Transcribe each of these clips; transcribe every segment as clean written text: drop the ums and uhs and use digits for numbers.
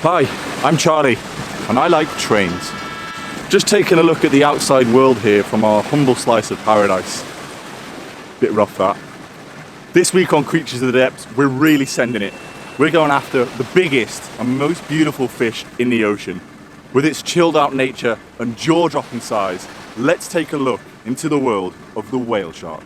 Hi, I'm Charlie, and I like trains. Just taking a look at the outside world here from our humble slice of paradise. Bit rough that. This week on Creatures of the Depths, we're really sending it. We're going after the biggest and most beautiful fish in the ocean. With its chilled out nature and jaw-dropping size, let's take a look into the world of the whale shark.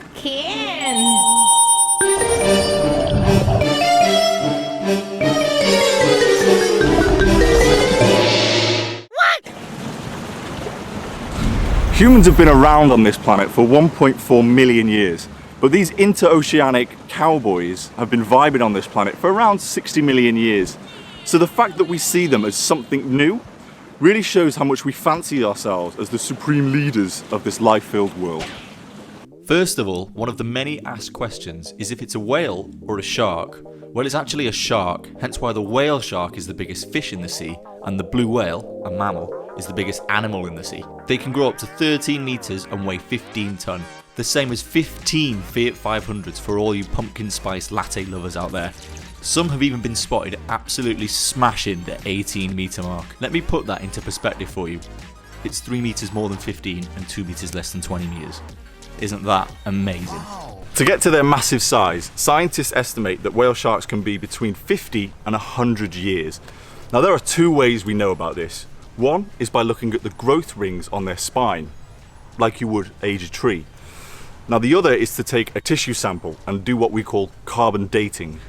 Humans have been around on this planet for 1.4 million years, but these interoceanic cowboys have been vibing on this planet for around 60 million years. So the fact that we see them as something new really shows how much we fancy ourselves as the supreme leaders of this life-filled world. First of all, one of the many asked questions is if it's a whale or a shark. Well, it's actually a shark, hence why the whale shark is the biggest fish in the sea, and the blue whale, a mammal, is the biggest animal in the sea. They can grow up to 13 metres and weigh 15 tonne, the same as 15 Fiat 500s for all you pumpkin spice latte lovers out there. Some have even been spotted absolutely smashing the 18 metre mark. Let me put that into perspective for you. It's 3 metres more than 15 and 2 metres less than 20 metres. Isn't that amazing? Wow. To get to their massive size, scientists estimate that whale sharks can be between 50 and 100 years. Now there are two ways we know about this. One is by looking at the growth rings on their spine, like you would age a tree. Now the other is to take a tissue sample and do what we call carbon dating.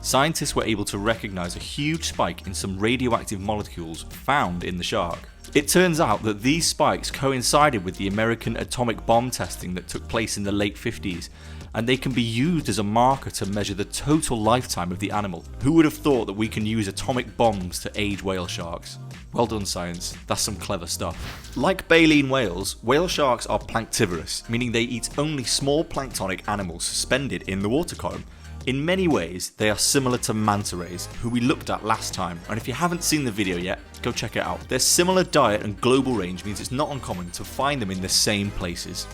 Scientists were able to recognise a huge spike in some radioactive molecules found in the shark. It turns out that these spikes coincided with the American atomic bomb testing that took place in the late 50s, and they can be used as a marker to measure the total lifetime of the animal. Who would have thought that we can use atomic bombs to age whale sharks? Well done, science. That's some clever stuff. Like baleen whales, whale sharks are planktivorous, meaning they eat only small planktonic animals suspended in the water column. In many ways, they are similar to manta rays, who we looked at last time, and if you haven't seen the video yet, go check it out. Their similar diet and global range means it's not uncommon to find them in the same places.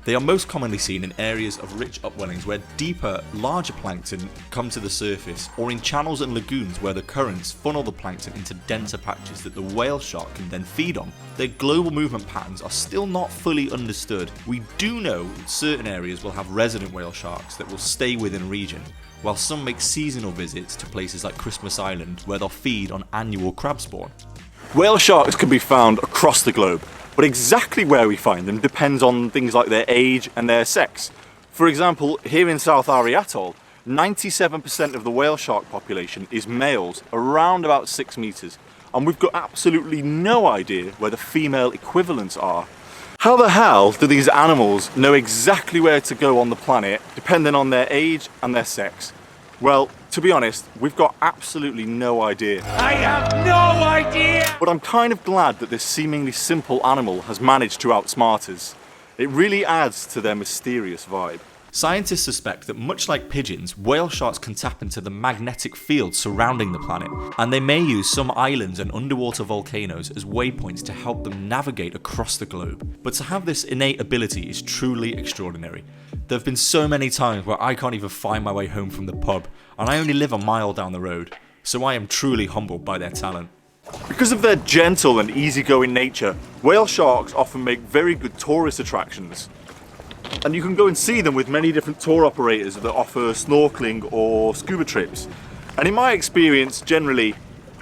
They are most commonly seen in areas of rich upwellings where deeper, larger plankton come to the surface, or in channels and lagoons where the currents funnel the plankton into denser patches that the whale shark can then feed on. Their global movement patterns are still not fully understood. We do know that certain areas will have resident whale sharks that will stay within a region, while some make seasonal visits to places like Christmas Island where they'll feed on annual crab spawn. Whale sharks can be found across the globe, but exactly where we find them depends on things like their age and their sex. For example, here in South Ari Atoll, 97% of the whale shark population is males, around about 6 metres, and we've got absolutely no idea where the female equivalents are. How the hell do these animals know exactly where to go on the planet, depending on their age and their sex? Well, to be honest, we've got absolutely no idea. I have no idea! But I'm kind of glad that this seemingly simple animal has managed to outsmart us. It really adds to their mysterious vibe. Scientists suspect that much like pigeons, whale sharks can tap into the magnetic field surrounding the planet, and they may use some islands and underwater volcanoes as waypoints to help them navigate across the globe. But to have this innate ability is truly extraordinary. There have been so many times where I can't even find my way home from the pub, and I only live a mile down the road, so I am truly humbled by their talent. Because of their gentle and easygoing nature, whale sharks often make very good tourist attractions. And you can go and see them with many different tour operators that offer snorkeling or scuba trips. And in my experience, generally,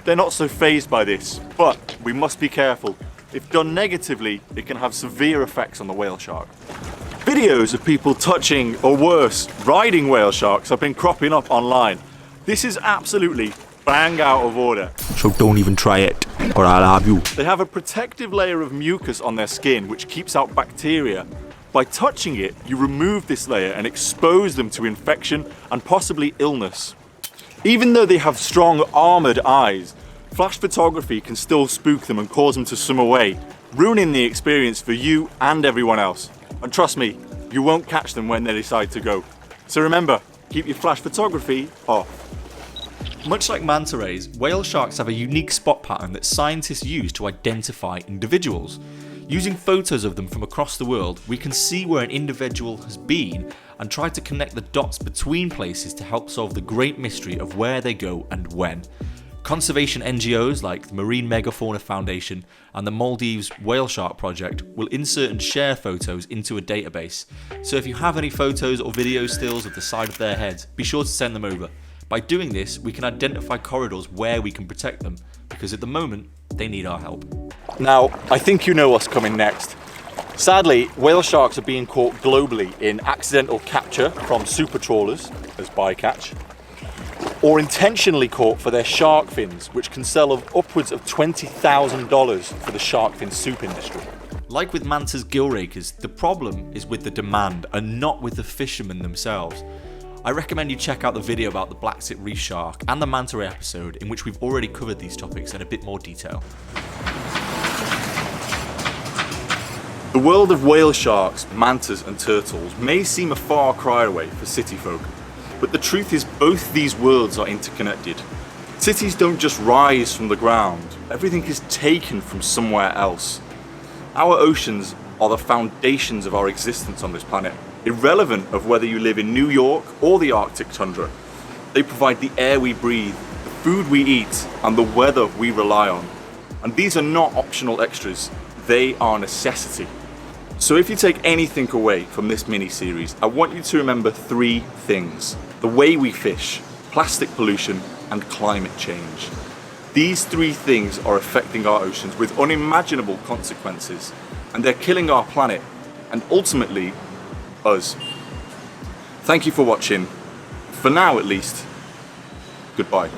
they're not so fazed by this, but we must be careful. If done negatively, it can have severe effects on the whale shark. Videos of people touching, or worse, riding whale sharks have been cropping up online. This is absolutely bang out of order. So don't even try it, or I'll have you. They have a protective layer of mucus on their skin which keeps out bacteria. By touching it, you remove this layer and expose them to infection and possibly illness. Even though they have strong armoured eyes, flash photography can still spook them and cause them to swim away, ruining the experience for you and everyone else. And trust me, you won't catch them when they decide to go. So remember, keep your flash photography off. Much like manta rays, whale sharks have a unique spot pattern that scientists use to identify individuals. Using photos of them from across the world, we can see where an individual has been and try to connect the dots between places to help solve the great mystery of where they go and when. Conservation NGOs like the Marine Megafauna Foundation and the Maldives Whaleshark project will insert and share photos into a database. So if you have any photos or video stills of the side of their heads, be sure to send them over. By doing this, we can identify corridors where we can protect them, because at the moment, they need our help. Now, I think you know what's coming next. Sadly, whale sharks are being caught globally in accidental capture from super trawlers as bycatch, or intentionally caught for their shark fins, which can sell of upwards of $20,000 for the shark fin soup industry. Like with manta's gill rakers, the problem is with the demand and not with the fishermen themselves. I recommend you check out the video about the black tip reef shark and the manta ray episode, in which we've already covered these topics in a bit more detail. The world of whale sharks, mantas and turtles may seem a far cry away for city folk, but the truth is both these worlds are interconnected. Cities don't just rise from the ground, everything is taken from somewhere else. Our oceans are the foundations of our existence on this planet, irrelevant of whether you live in New York or the Arctic tundra. They provide the air we breathe, the food we eat, and the weather we rely on. And these are not optional extras, they are a necessity. So if you take anything away from this mini-series, I want you to remember 3 things. The way we fish, plastic pollution, and climate change. These 3 things are affecting our oceans with unimaginable consequences, and they're killing our planet, and ultimately, us. Thank you for watching. For now at least, goodbye.